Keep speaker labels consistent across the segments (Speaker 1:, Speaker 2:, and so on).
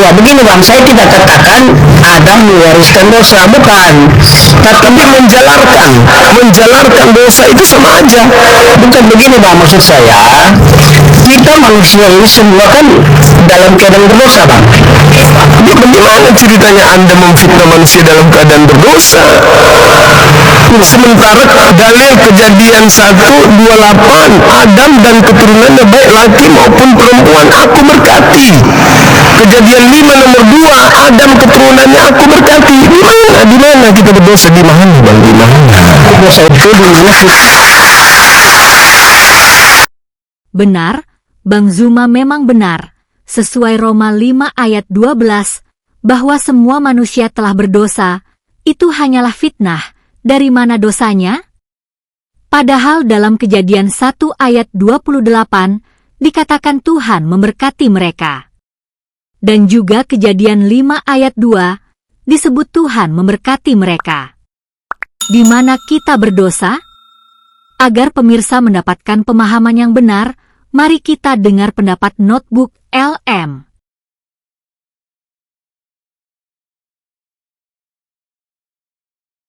Speaker 1: kedua, begini Bang, saya tidak katakan Adam mewariskan dosa, bukan. Tapi menjalarkan dosa itu sama aja. Bukan begini Bang, maksud saya, kita manusia ini semua kan dalam keadaan berdosa Bang.
Speaker 2: Jadi bagaimana ceritanya Anda memfitnah manusia dalam keadaan berdosa? Sementara dalil Kejadian 1:28, Adam dan keturunannya baik laki maupun perempuan aku berkati. Kejadian 5 nomor 2, Adam keturunannya aku berkati. Di mana kita berdosa? Di mana Bang? Di mana?
Speaker 1: Dosa itu di mana sih?
Speaker 3: Benar, Bang Zuma memang benar. Sesuai Roma 5 ayat 12, bahwa semua manusia telah berdosa, itu hanyalah fitnah. Dari mana dosanya? Padahal dalam Kejadian 1 ayat 28, dikatakan Tuhan memberkati mereka. Dan juga Kejadian 5 ayat 2, disebut Tuhan memberkati mereka. Di mana kita berdosa? Agar pemirsa mendapatkan pemahaman yang benar, mari kita dengar pendapat Notebook LM.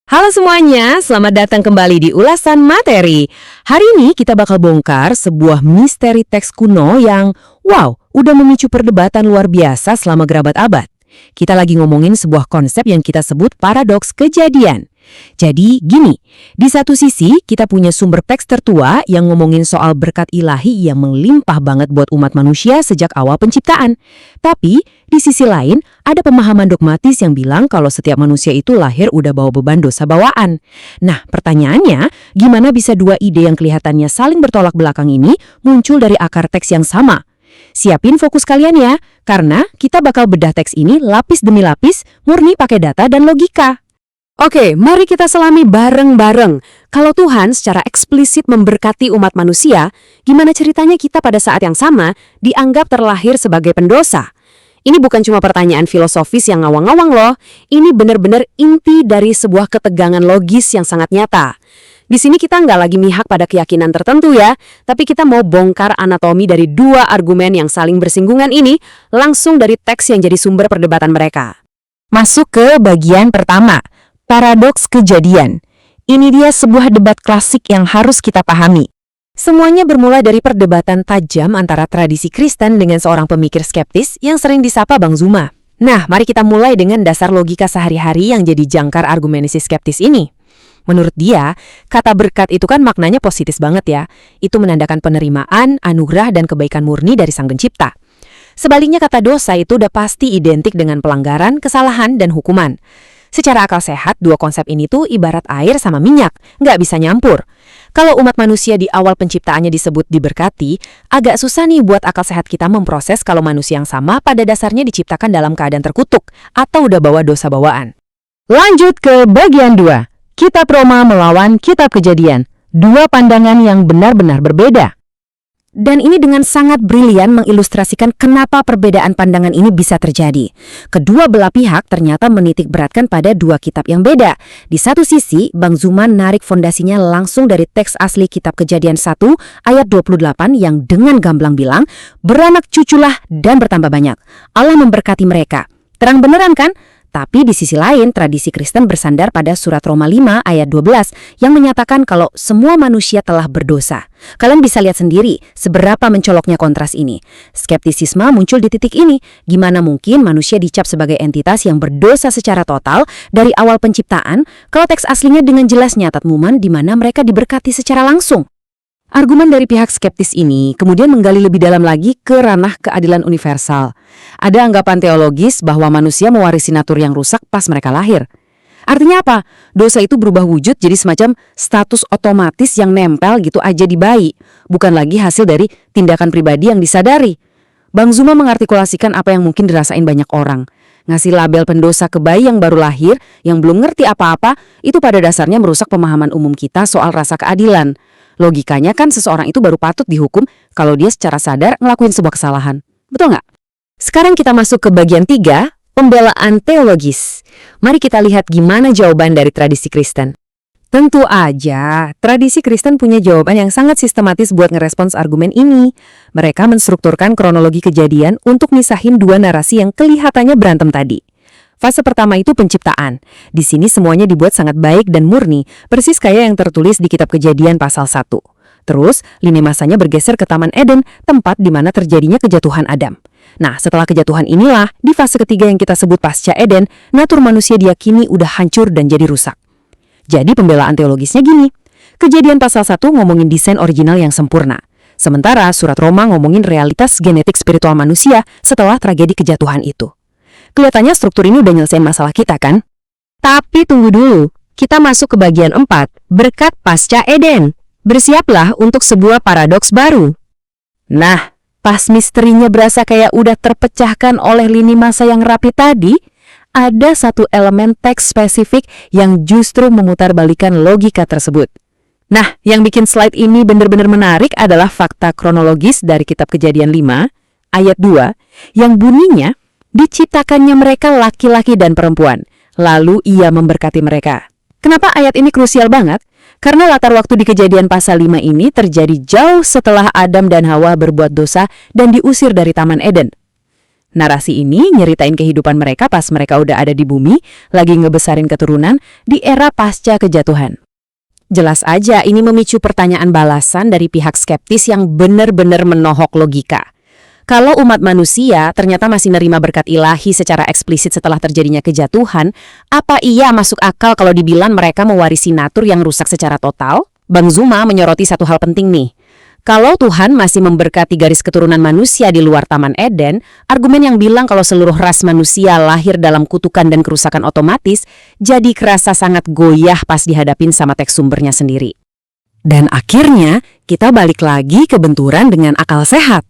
Speaker 4: Halo semuanya, selamat datang kembali di Ulasan Materi. Hari ini kita bakal bongkar sebuah misteri teks kuno yang, wow, udah memicu perdebatan luar biasa selama berabad-abad. Kita lagi ngomongin sebuah konsep yang kita sebut paradoks kejadian. Jadi gini, di satu sisi kita punya sumber teks tertua yang ngomongin soal berkat ilahi yang melimpah banget buat umat manusia sejak awal penciptaan. Tapi di sisi lain ada pemahaman dogmatis yang bilang kalau setiap manusia itu lahir udah bawa beban dosa bawaan. Nah pertanyaannya, gimana bisa dua ide yang kelihatannya saling bertolak belakang ini muncul dari akar teks yang sama? Siapin fokus kalian ya, karena kita bakal bedah teks ini lapis demi lapis, murni pakai data dan logika. Oke, mari kita selami bareng-bareng. Kalau Tuhan secara eksplisit memberkati umat manusia, gimana ceritanya kita pada saat yang sama dianggap terlahir sebagai pendosa? Ini bukan cuma pertanyaan filosofis yang ngawang-ngawang loh, ini benar-benar inti dari sebuah ketegangan logis yang sangat nyata. Di sini kita nggak lagi mihak pada keyakinan tertentu ya, tapi kita mau bongkar anatomi dari dua argumen yang saling bersinggungan ini langsung dari teks yang jadi sumber perdebatan mereka. Masuk ke bagian pertama. Paradoks kejadian. Ini dia sebuah debat klasik yang harus kita pahami. Semuanya bermula dari perdebatan tajam antara tradisi Kristen dengan seorang pemikir skeptis yang sering disapa Bang Zuma. Nah, mari kita mulai dengan dasar logika sehari-hari yang jadi jangkar argumentasi skeptis ini. Menurut dia, kata berkat itu kan maknanya positif banget ya. Itu menandakan penerimaan, anugerah, dan kebaikan murni dari Sang Pencipta. Sebaliknya kata dosa itu udah pasti identik dengan pelanggaran, kesalahan, dan hukuman. Secara akal sehat, dua konsep ini tuh ibarat air sama minyak, nggak bisa nyampur. Kalau umat manusia di awal penciptaannya disebut diberkati, agak susah nih buat akal sehat kita memproses kalau manusia yang sama pada dasarnya diciptakan dalam keadaan terkutuk atau udah bawa dosa bawaan. Lanjut ke bagian 2. Kitab Roma melawan Kitab Kejadian. Dua pandangan yang benar-benar berbeda. Dan ini dengan sangat brilian mengilustrasikan kenapa perbedaan pandangan ini bisa terjadi. Kedua belah pihak ternyata menitik beratkan pada dua kitab yang beda. Di satu sisi, Bang Zuma narik fondasinya langsung dari teks asli Kitab Kejadian 1 ayat 28 yang dengan gamblang bilang, beranak cuculah dan bertambah banyak. Allah memberkati mereka. Terang beneran kan? Tapi di sisi lain, tradisi Kristen bersandar pada surat Roma 5 ayat 12 yang menyatakan kalau semua manusia telah berdosa. Kalian bisa lihat sendiri seberapa mencoloknya kontras ini. Skeptisisme muncul di titik ini. Gimana mungkin manusia dicap sebagai entitas yang berdosa secara total dari awal penciptaan kalau teks aslinya dengan jelas nyatat muman di mana mereka diberkati secara langsung? Argumen dari pihak skeptis ini kemudian menggali lebih dalam lagi ke ranah keadilan universal. Ada anggapan teologis bahwa manusia mewarisi natur yang rusak pas mereka lahir. Artinya apa? Dosa itu berubah wujud jadi semacam status otomatis yang nempel gitu aja di bayi, bukan lagi hasil dari tindakan pribadi yang disadari. Bang Zuma mengartikulasikan apa yang mungkin dirasain banyak orang. Ngasih label pendosa ke bayi yang baru lahir, yang belum ngerti apa-apa, itu pada dasarnya merusak pemahaman umum kita soal rasa keadilan. Logikanya kan seseorang itu baru patut dihukum kalau dia secara sadar ngelakuin sebuah kesalahan. Betul nggak? Sekarang kita masuk ke bagian 3, pembelaan teologis. Mari kita lihat gimana jawaban dari tradisi Kristen. Tentu aja, tradisi Kristen punya jawaban yang sangat sistematis buat ngerespons argumen ini. Mereka menstrukturkan kronologi kejadian untuk misahin dua narasi yang kelihatannya berantem tadi. Fase pertama itu penciptaan. Di sini semuanya dibuat sangat baik dan murni, persis kayak yang tertulis di Kitab Kejadian pasal 1. Terus, lini masanya bergeser ke Taman Eden, tempat di mana terjadinya kejatuhan Adam. Nah, setelah kejatuhan inilah, di fase ketiga yang kita sebut pasca Eden, natur manusia diyakini udah hancur dan jadi rusak. Jadi pembelaan teologisnya gini, Kejadian pasal 1 ngomongin desain original yang sempurna. Sementara surat Roma ngomongin realitas genetik spiritual manusia setelah tragedi kejatuhan itu. Kelihatannya struktur ini udah nyelesain masalah kita kan?
Speaker 5: Tapi tunggu dulu, kita masuk ke bagian 4, berkat pasca Eden. Bersiaplah untuk sebuah paradoks baru.
Speaker 4: Nah, pas misterinya berasa kayak udah terpecahkan oleh lini masa yang rapi tadi, ada satu elemen teks spesifik yang justru memutarbalikkan logika tersebut. Nah, yang bikin slide ini benar-benar menarik adalah fakta kronologis dari Kitab Kejadian 5, ayat 2, yang bunyinya, diciptakannya mereka laki-laki dan perempuan, lalu ia memberkati mereka. Kenapa ayat ini krusial banget? Karena latar waktu di Kejadian pasal 5 ini terjadi jauh setelah Adam dan Hawa berbuat dosa dan diusir dari Taman Eden. Narasi ini nyeritain kehidupan mereka pas mereka udah ada di bumi, lagi ngebesarin keturunan di era pasca kejatuhan. Jelas aja ini memicu pertanyaan balasan dari pihak skeptis yang benar-benar menohok logika. Kalau umat manusia ternyata masih nerima berkat ilahi secara eksplisit setelah terjadinya kejatuhan, apa iya masuk akal kalau dibilang mereka mewarisi natur yang rusak secara total? Bang Zuma menyoroti satu hal penting nih. Kalau Tuhan masih memberkati garis keturunan manusia di luar Taman Eden, argumen yang bilang kalau seluruh ras manusia lahir dalam kutukan dan kerusakan otomatis, jadi kerasa sangat goyah pas dihadapin sama teks sumbernya sendiri. Dan akhirnya, kita balik lagi ke benturan dengan akal sehat.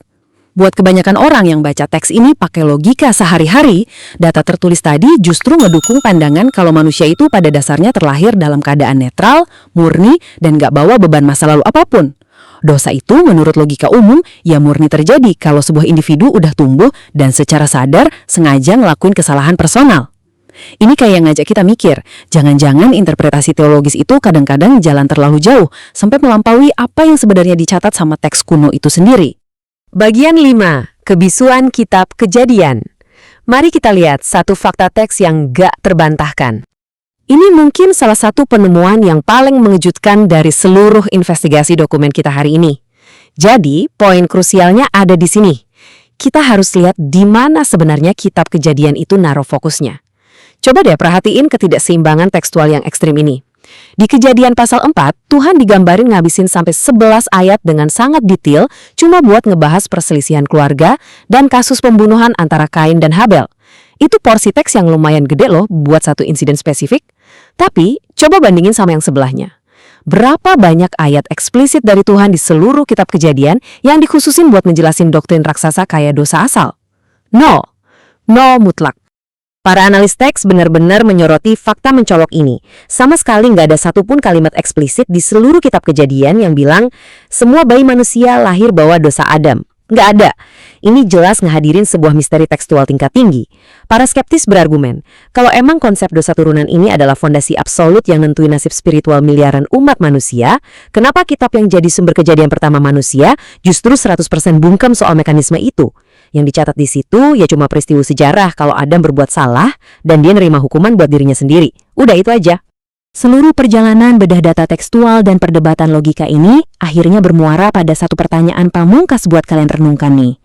Speaker 4: Buat kebanyakan orang yang baca teks ini pakai logika sehari-hari, data tertulis tadi justru ngedukung pandangan kalau manusia itu pada dasarnya terlahir dalam keadaan netral, murni, dan gak bawa beban masa lalu apapun. Dosa itu menurut logika umum ya murni terjadi kalau sebuah individu udah tumbuh dan secara sadar sengaja ngelakuin kesalahan personal. Ini kayak ngajak kita mikir, jangan-jangan interpretasi teologis itu kadang-kadang jalan terlalu jauh sampai melampaui apa yang sebenarnya dicatat sama teks kuno itu sendiri.
Speaker 5: Bagian 5, kebisuan Kitab Kejadian. Mari kita lihat satu fakta teks yang gak terbantahkan. Ini mungkin salah satu penemuan yang paling mengejutkan dari seluruh investigasi dokumen kita hari ini. Jadi, poin krusialnya ada di sini. Kita harus lihat di mana sebenarnya Kitab Kejadian itu naruh fokusnya. Coba deh perhatiin ketidakseimbangan tekstual yang ekstrim ini. Di Kejadian pasal 4, Tuhan digambarin ngabisin sampai 11 ayat dengan sangat detail cuma buat ngebahas perselisihan keluarga dan kasus pembunuhan antara Kain dan Habel. Itu porsi teks yang lumayan gede loh buat satu insiden spesifik. Tapi, coba bandingin sama yang sebelahnya. Berapa banyak ayat eksplisit dari Tuhan di seluruh Kitab Kejadian yang dikhususin buat ngejelasin doktrin raksasa kayak dosa asal? Nol mutlak. Para analis teks benar-benar menyoroti fakta mencolok ini. Sama sekali nggak ada satupun kalimat eksplisit di seluruh Kitab Kejadian yang bilang semua bayi manusia lahir bawa dosa Adam. Nggak ada. Ini jelas ngehadirin sebuah misteri tekstual tingkat tinggi. Para skeptis berargumen, kalau emang konsep dosa turunan ini adalah fondasi absolut yang nentuin nasib spiritual miliaran umat manusia, kenapa kitab yang jadi sumber kejadian pertama manusia justru 100% bungkam soal mekanisme itu? Yang dicatat di situ ya cuma peristiwa sejarah kalau Adam berbuat salah dan dia nerima hukuman buat dirinya sendiri. Udah itu aja. Seluruh perjalanan bedah data tekstual dan perdebatan logika ini akhirnya bermuara pada satu pertanyaan pamungkas buat kalian renungkan nih.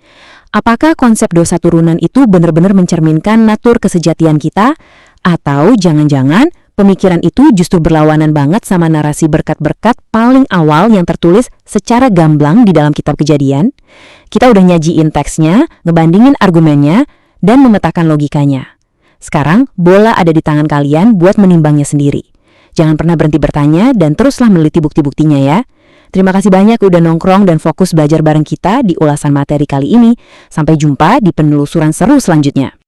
Speaker 5: Apakah konsep dosa turunan itu benar-benar mencerminkan natur kesejatian kita? Atau jangan-jangan pemikiran itu justru berlawanan banget sama narasi berkat-berkat paling awal yang tertulis secara gamblang di dalam Kitab Kejadian? Kita udah nyajiin teksnya, ngebandingin argumennya, dan memetakan logikanya. Sekarang, bola ada di tangan kalian buat menimbangnya sendiri. Jangan pernah berhenti bertanya dan teruslah meneliti bukti-buktinya ya. Terima kasih banyak udah nongkrong dan fokus belajar bareng kita di ulasan materi kali ini. Sampai jumpa di penelusuran seru selanjutnya.